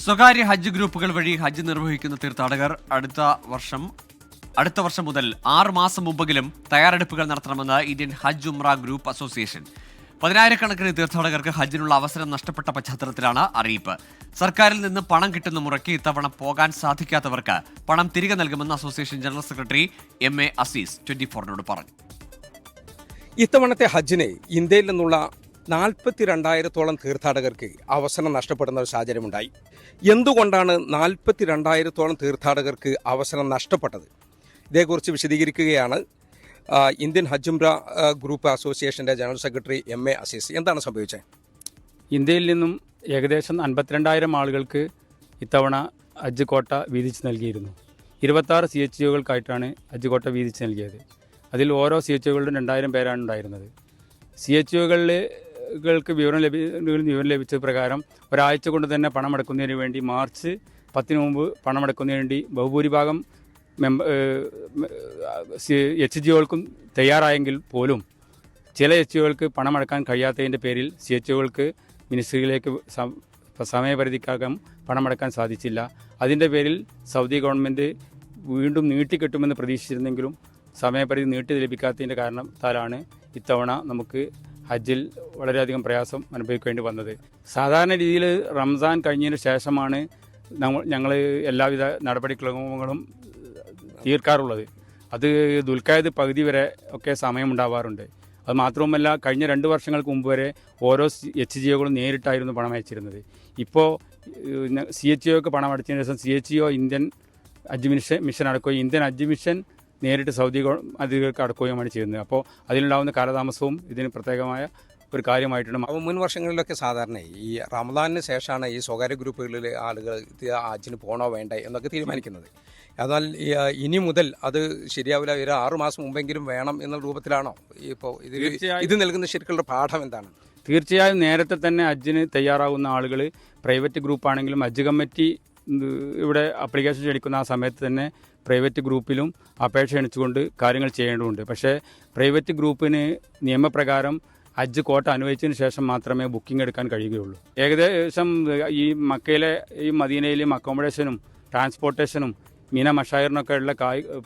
സ്വകാര്യ ഹജ്ജ് ഗ്രൂപ്പുകൾ വഴി ഹജ്ജ് നിർവഹിക്കുന്ന തീർത്ഥാടകർ അടുത്ത വർഷം മുതൽ 6 മാസം മുമ്പെങ്കിലും തയ്യാറെടുപ്പുകൾ നടത്തണമെന്ന് ഇന്ത്യൻ ഹജ്ജ് ഉംറ ഗ്രൂപ്പ് അസോസിയേഷൻ. 10,000-കണക്കിന് തീർത്ഥാടകർക്ക് ഹജ്ജിനുള്ള അവസരം നഷ്ടപ്പെട്ട പശ്ചാത്തലത്തിലാണ് അറിയിപ്പ്. സർക്കാരിൽ നിന്ന് പണം കിട്ടുന്ന മുറയ്ക്ക് ഇത്തവണ പോകാൻ സാധിക്കാത്തവർക്ക് പണം തിരികെ നൽകുമെന്ന് association general secretary MA Azeez 24-നോട് പറഞ്ഞു. ഇത്തവണത്തെ ഹജ്ജിന് ഇന്ത്യയിൽ നിന്നുള്ള 42,000-ഓളം തീർത്ഥാടകർക്ക് അവസരം നഷ്ടപ്പെടുന്ന ഒരു സാഹചര്യമുണ്ടായി. എന്തുകൊണ്ടാണ് 42,000-ഓളം തീർത്ഥാടകർക്ക് അവസരം നഷ്ടപ്പെട്ടത്? ഇതേക്കുറിച്ച് വിശദീകരിക്കുകയാണ് ഇന്ത്യൻ ഹജ്ജ് ഉംറ ഗ്രൂപ്പ് അസോസിയേഷൻ്റെ ജനറൽ സെക്രട്ടറി MA അസീസ്. എന്താണ് സംഭവിച്ചത്? ഇന്ത്യയിൽ നിന്നും ഏകദേശം 52,000 ആളുകൾക്ക് ഇത്തവണ ഹജ്ജ് കോട്ട വീതിച്ച് നൽകിയിരുന്നു. 26 CHOകൾക്കായിട്ടാണ് ഹജ്ജ് കോട്ട വീതിച്ച് നൽകിയത്. അതിൽ ഓരോ CHOകളിലും 2,000 പേരാണ് ഉണ്ടായിരുന്നത്. CHOകൾക്ക് വിവരം ലഭിച്ച പ്രകാരം ഒരാഴ്ച കൊണ്ട് തന്നെ പണമടക്കുന്നതിന് വേണ്ടി മാർച്ച് 10 മുമ്പ് പണമടക്കുന്നതിന് വേണ്ടി ബഹുഭൂരിഭാഗം HGOകൾക്കും തയ്യാറായെങ്കിൽ പോലും ചില HGOകൾക്ക് പണമടക്കാൻ കഴിയാത്തതിൻ്റെ പേരിൽ CHOകൾക്ക് മിനിസ്ട്രിയിലേക്ക് സമയപരിധിക്കകം പണമടക്കാൻ സാധിച്ചില്ല. അതിൻ്റെ പേരിൽ സൗദി ഗവൺമെൻറ് വീണ്ടും നീട്ടിക്കിട്ടുമെന്ന് പ്രതീക്ഷിച്ചിരുന്നെങ്കിലും സമയപരിധി നീട്ടി ലഭിക്കാത്തതിൻ്റെ കാരണത്താലാണ് ഇത്തവണ നമുക്ക് ഹജ്ജിൽ വളരെയധികം പ്രയാസം അനുഭവിക്കേണ്ടി വന്നത്. സാധാരണ രീതിയിൽ റംസാൻ കഴിഞ്ഞതിന് ശേഷമാണ് ഞങ്ങൾ എല്ലാവിധ നടപടിക്രമങ്ങളും തീർക്കാറുള്ളത്. അത് ദുൽഖഅദ് പകുതി വരെ ഒക്കെ സമയമുണ്ടാവാറുണ്ട്. അത് മാത്രവുമല്ല, കഴിഞ്ഞ 2 വർഷങ്ങൾക്ക് മുമ്പ് വരെ ഓരോ HGOകളും നേരിട്ടായിരുന്നു പണം അയച്ചിരുന്നത്. ഇപ്പോൾ CHOക്ക് പണം അടച്ചതിന് ശേഷം CHO ഇന്ത്യൻ ഹജ്ജ് മിഷൻ അടക്കുകയും ഇന്ത്യൻ ഹജ്ജ് മിഷൻ നേരിട്ട് സൗദി അധികൃതർക്ക് അടക്കുകയുമാണ് ചെയ്യുന്നത്. അപ്പോൾ അതിലുണ്ടാകുന്ന കാലതാമസവും ഇതിന് പ്രത്യേകമായ ഒരു കാര്യമായിട്ടുണ്ട്. അപ്പോൾ മുൻ വർഷങ്ങളിലൊക്കെ സാധാരണ ഈ റമദാനിന് ശേഷമാണ് ഈ സ്വകാര്യ ഗ്രൂപ്പുകളിൽ ആളുകൾ ഹജ്ജിന് പോകണോ വേണ്ടേ എന്നൊക്കെ തീരുമാനിക്കുന്നത്. എന്നാൽ ഇനി മുതൽ അത് ശരിയാവില്ല, ഒരു 6 മാസം മുമ്പെങ്കിലും വേണം എന്നുള്ള രൂപത്തിലാണോ ഇപ്പോൾ ഇത് നൽകുന്ന ശരിക്കുള്ള പാഠം എന്താണ്? തീർച്ചയായും നേരത്തെ തന്നെ ഹജ്ജിന് തയ്യാറാകുന്ന ആളുകൾ പ്രൈവറ്റ് ഗ്രൂപ്പാണെങ്കിലും ഹജ്ജ് കമ്മിറ്റി ഇവിടെ അപ്ലിക്കേഷൻ ക്ഷണിക്കുന്ന ആ സമയത്ത് തന്നെ പ്രൈവറ്റ് ഗ്രൂപ്പിലും അപേക്ഷ ക്ഷണിച്ചുകൊണ്ട് കാര്യങ്ങൾ ചെയ്യേണ്ടതുണ്ട്. പക്ഷേ പ്രൈവറ്റ് ഗ്രൂപ്പിന് നിയമപ്രകാരം ഹജ്ജ് കോട്ട അനുവദിച്ചതിന് ശേഷം മാത്രമേ ബുക്കിംഗ് എടുക്കാൻ കഴിയുകയുള്ളൂ. ഏകദേശം ഈ മക്കയിലെ ഈ മദീനയിലെയും അക്കോമഡേഷനും ട്രാൻസ്പോർട്ടേഷനും മീന മഷായറിനൊക്കെ ഉള്ള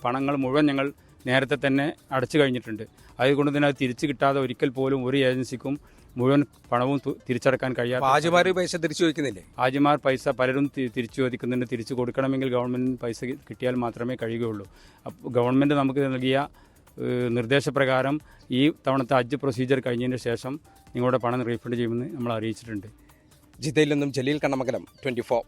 പണങ്ങൾ മുഴുവൻ ഞങ്ങൾ നേരത്തെ തന്നെ അടച്ചു കഴിഞ്ഞിട്ടുണ്ട്. അതുകൊണ്ട് തന്നെ അത് തിരിച്ചു കിട്ടാതെ ഒരിക്കൽ പോലും ഒരു ഏജൻസിക്കും മുഴുവൻ പണവും തിരിച്ചടക്കാൻ കഴിയാതെ ഹാജിമാർ പൈസ തിരിച്ചു ചോദിക്കുന്നില്ലേ? ഹാജിമാർ പൈസ പലരും തിരിച്ചു ചോദിക്കുന്നുണ്ട്. തിരിച്ചു കൊടുക്കണമെങ്കിൽ ഗവൺമെൻറ് പൈസ കിട്ടിയാൽ മാത്രമേ കഴിയുകയുള്ളൂ. ഗവൺമെൻറ് നമുക്ക് നൽകിയ നിർദ്ദേശപ്രകാരം ഈ തവണത്തെ ഹജ്ജ് പ്രൊസീജിയർ കഴിഞ്ഞതിന് ശേഷം നിങ്ങളുടെ പണം റീഫണ്ട് ചെയ്യുമെന്ന് നമ്മൾ അറിയിച്ചിട്ടുണ്ട്. ജിദ്ദയിൽ നിന്നും ജലീൽ കണ്ണമംഗലം, 24.